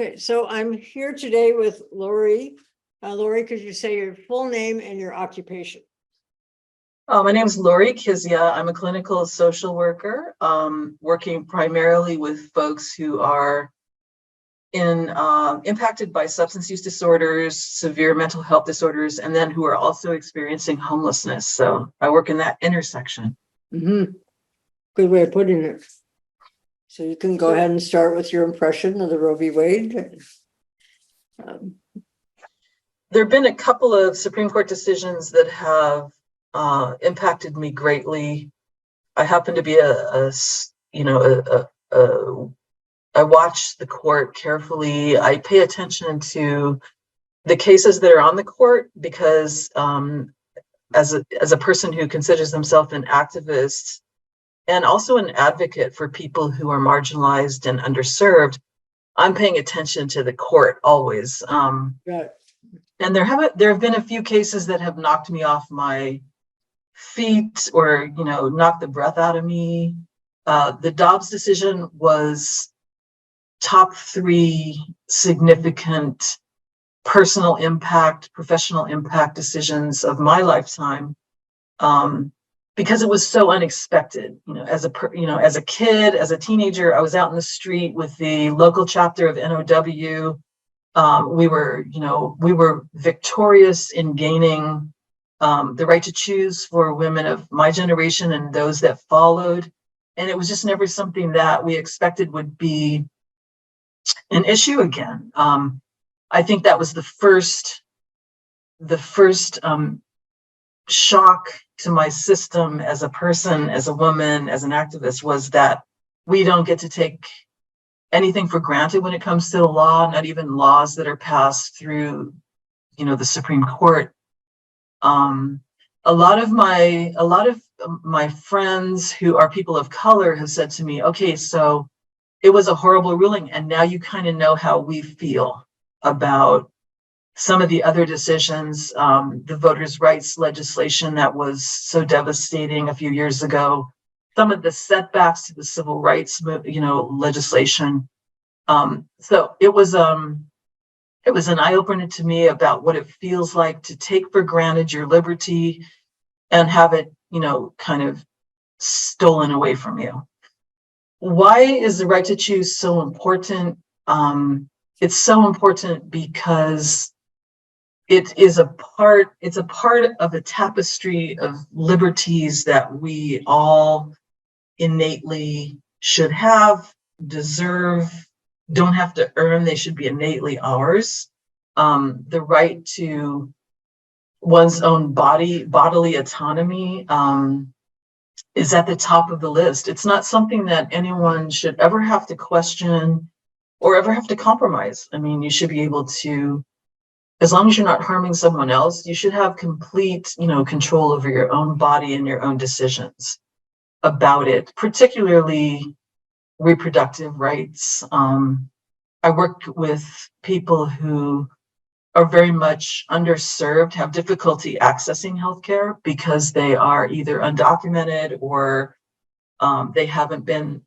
Okay, so I'm here today with Lori. Lori, could you say your full name and your occupation? My name is Lori Kizzia. I'm a clinical social worker, working primarily with folks who are impacted by substance use disorders, severe mental health disorders, and then who are also experiencing homelessness. So I work in that intersection. Mm-hmm. Good way of putting it. So you can go ahead and start with your impression of the Roe v. Wade. There have been a couple of Supreme Court decisions that have impacted me greatly. I happen to be I watch the court carefully. I pay attention to the cases that are on the court because as a person who considers themselves an activist and also an advocate for people who are marginalized and underserved, I'm paying attention to the court always. Right. And there have been a few cases that have knocked me off my feet or knocked the breath out of me. The Dobbs decision was top 3 significant personal impact, professional impact decisions of my lifetime, because it was so unexpected. As a kid, as a teenager, I was out in the street with the local chapter of NOW. We were victorious in gaining the right to choose for women of my generation and those that followed. And it was just never something that we expected would be an issue again. I think that was the first shock to my system as a person, as a woman, as an activist, was that we don't get to take anything for granted when it comes to the law, not even laws that are passed through, the Supreme Court. A lot of my friends who are people of color have said to me, okay, so it was a horrible ruling, and now you kind of know how we feel about some of the other decisions, the voters' rights legislation that was so devastating a few years ago, some of the setbacks to the civil rights, legislation. So it was an eye-opener to me about what it feels like to take for granted your liberty and have it, kind of stolen away from you. Why is the right to choose so important? It's so important because it's a part of a tapestry of liberties that we all innately should have, deserve, don't have to earn. They should be innately ours. The right to one's own bodily autonomy is at the top of the list. It's not something that anyone should ever have to question or ever have to compromise. I mean, you should be able to, as long as you're not harming someone else, you should have complete, control over your own body and your own decisions about it, particularly reproductive rights. I work with people who are very much underserved, have difficulty accessing healthcare because they are either undocumented or they haven't been,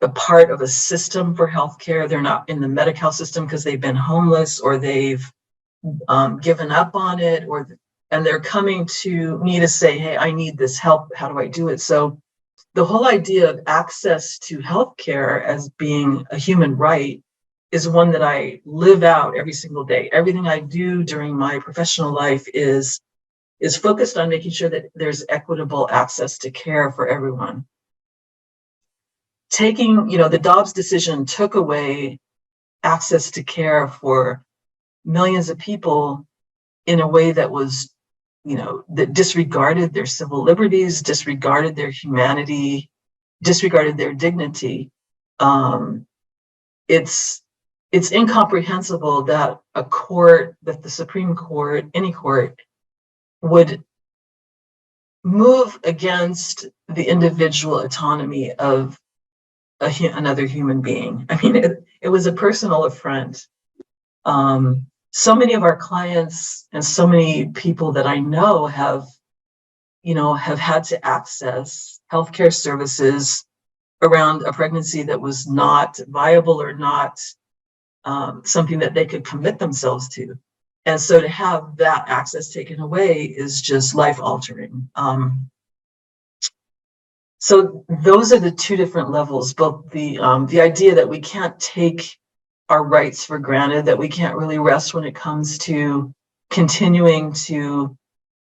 a part of a system for healthcare. They're not in the Medi-Cal system because they've been homeless or they've given up on it, and they're coming to me to say, hey, I need this help. How do I do it? So the whole idea of access to healthcare as being a human right is one that I live out every single day. Everything I do during my professional life is focused on making sure that there's equitable access to care for everyone. The Dobbs decision took away access to care for millions of people in a way that was, that disregarded their civil liberties, disregarded their humanity, disregarded their dignity. It's incomprehensible that that the Supreme Court, any court, would move against the individual autonomy of another human being. I mean, it was a personal affront. So many of our clients and so many people that I know have had to access healthcare services around a pregnancy that was not viable or not something that they could commit themselves to. And so to have that access taken away is just life altering. So those are the two different levels, both the idea that we can't take our rights for granted, that we can't really rest when it comes to continuing to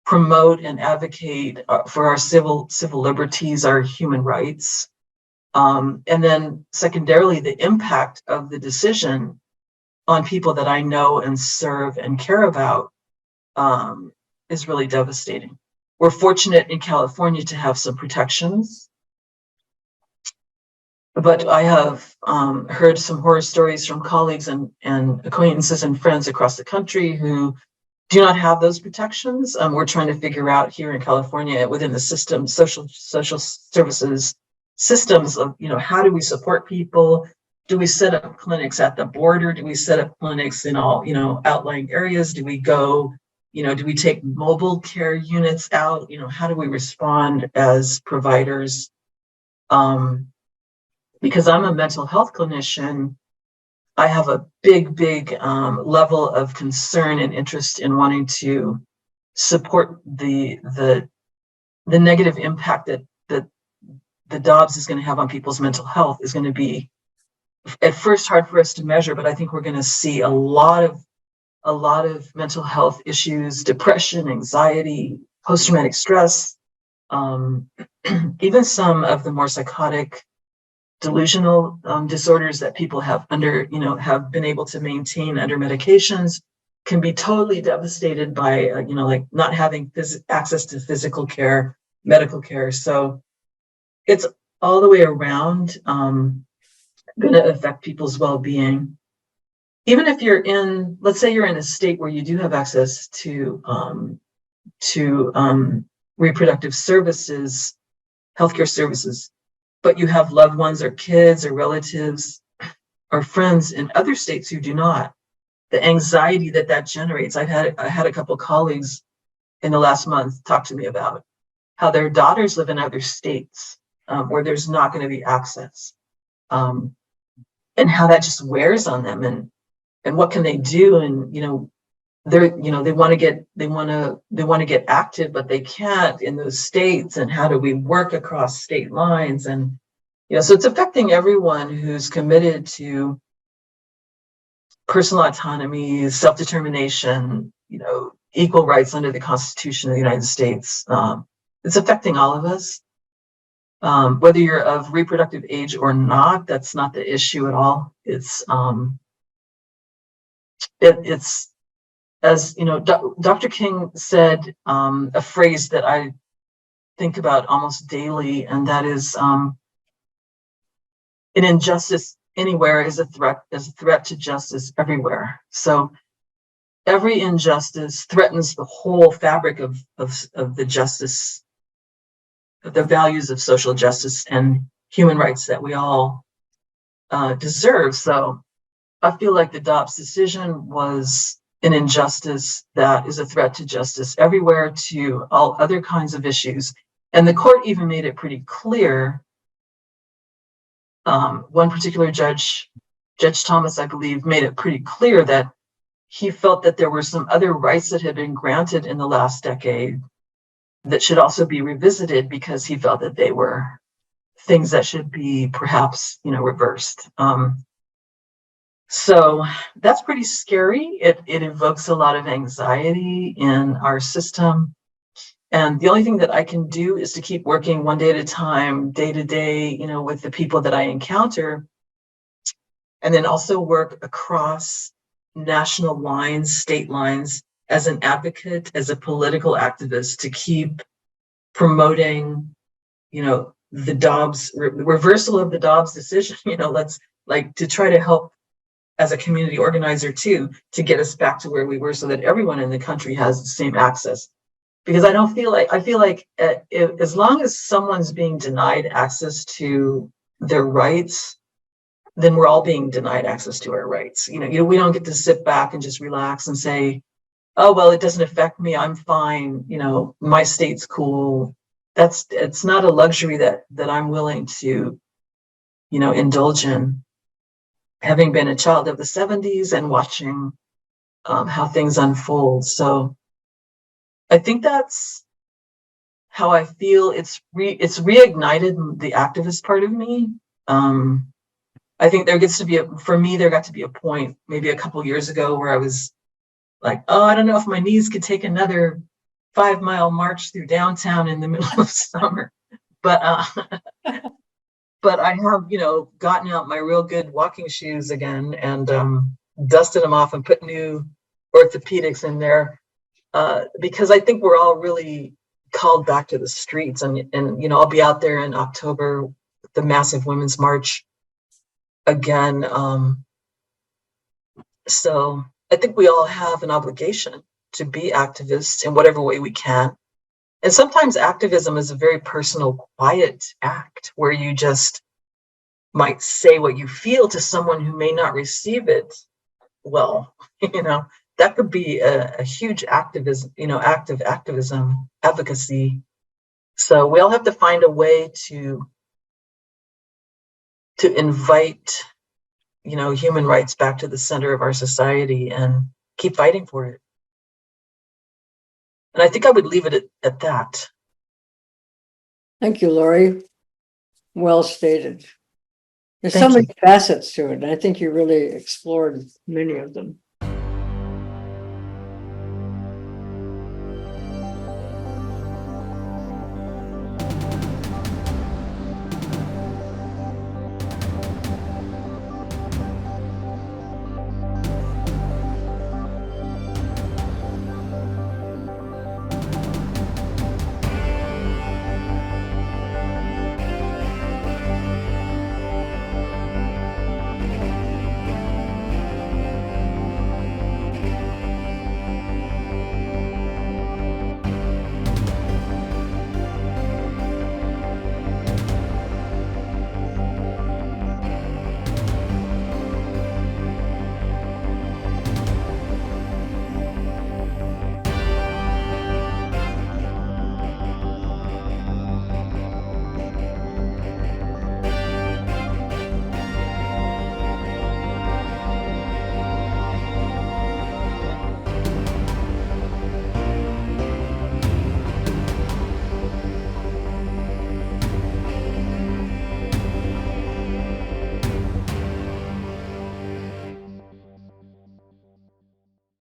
promote and advocate for our civil liberties, our human rights. And then secondarily, the impact of the decision on people that I know and serve and care about is really devastating. We're fortunate in California to have some protections, but I have heard some horror stories from colleagues and acquaintances and friends across the country who do not have those protections. We're trying to figure out here in California within the system, social services systems of, how do we support people? Do we set up clinics at the border? Do we set up clinics in all, outlying areas? Do we go, do we take mobile care units out? How do we respond as providers? Because I'm a mental health clinician, I have a big level of concern and interest in wanting to support the negative impact that the Dobbs is going to have on people's mental health is going to be at first hard for us to measure, but I think we're going to see a lot of mental health issues, depression, anxiety, post-traumatic stress, even some of the more psychotic delusional disorders that people have have been able to maintain under medications can be totally devastated by, like not having access to physical care, medical care. So it's all the way around going to affect people's well-being. Even if you're in, let's say you're in a state where you do have access to reproductive services, healthcare services, but you have loved ones or kids or relatives or friends in other states who do not. The anxiety that generates. I had a couple of colleagues in the last month talk to me about how their daughters live in other states where there's not going to be access, and how that just wears on them. And what can they do? And they want to get active, but they can't in those states. And how do we work across state lines? And so it's affecting everyone who's committed to personal autonomy, self-determination, equal rights under the Constitution of the United States. It's affecting all of us. Whether you're of reproductive age or not, that's not the issue at all. It's as Dr. King said a phrase that I think about almost daily, and that is an injustice anywhere is a threat to justice everywhere. So every injustice threatens the whole fabric of the justice, the values of social justice and human rights that we all deserve. So I feel like the Dobbs decision was an injustice that is a threat to justice everywhere, to all other kinds of issues. And the court even made it pretty clear. One particular judge, Judge Thomas, I believe, made it pretty clear that he felt that there were some other rights that had been granted in the last decade that should also be revisited, because he felt that they were things that should be perhaps, reversed. So that's pretty scary. It evokes a lot of anxiety in our system. And the only thing that I can do is to keep working one day at a time, day to day, with the people that I encounter. And then also work across national lines, state lines, as an advocate, as a political activist, to keep promoting, the Dobbs, reversal of the Dobbs decision, let's to try to help as a community organizer too, to get us back to where we were, so that everyone in the country has the same access. Because I feel like as long as someone's being denied access to their rights, then we're all being denied access to our rights. We don't get to sit back and just relax and say, oh, well, it doesn't affect me, I'm fine, my state's cool. It's not a luxury that I'm willing to, indulge in. having been a child of the 70s and watching how things unfold. So I think that's how I feel. It's reignited the activist part of me. I think there gets to be for me, there got to be a point maybe a couple years ago where I was like, oh, I don't know if my knees could take another 5-mile march through downtown in the middle of summer. But but I have, gotten out my real good walking shoes again and dusted them off and put new orthopedics in there, because I think we're all really called back to the streets. And I'll be out there in October with the massive women's march again. So I think we all have an obligation to be activists in whatever way we can. And sometimes activism is a very personal, quiet act where you just might say what you feel to someone who may not receive it well. That could be a huge activism, active activism, advocacy. So we all have to find a way to invite, human rights back to the center of our society and keep fighting for it. And I think I would leave it at that. Thank you, Lori. Well stated. There's so Thank many you. facets to it, and I think you really explored many of them.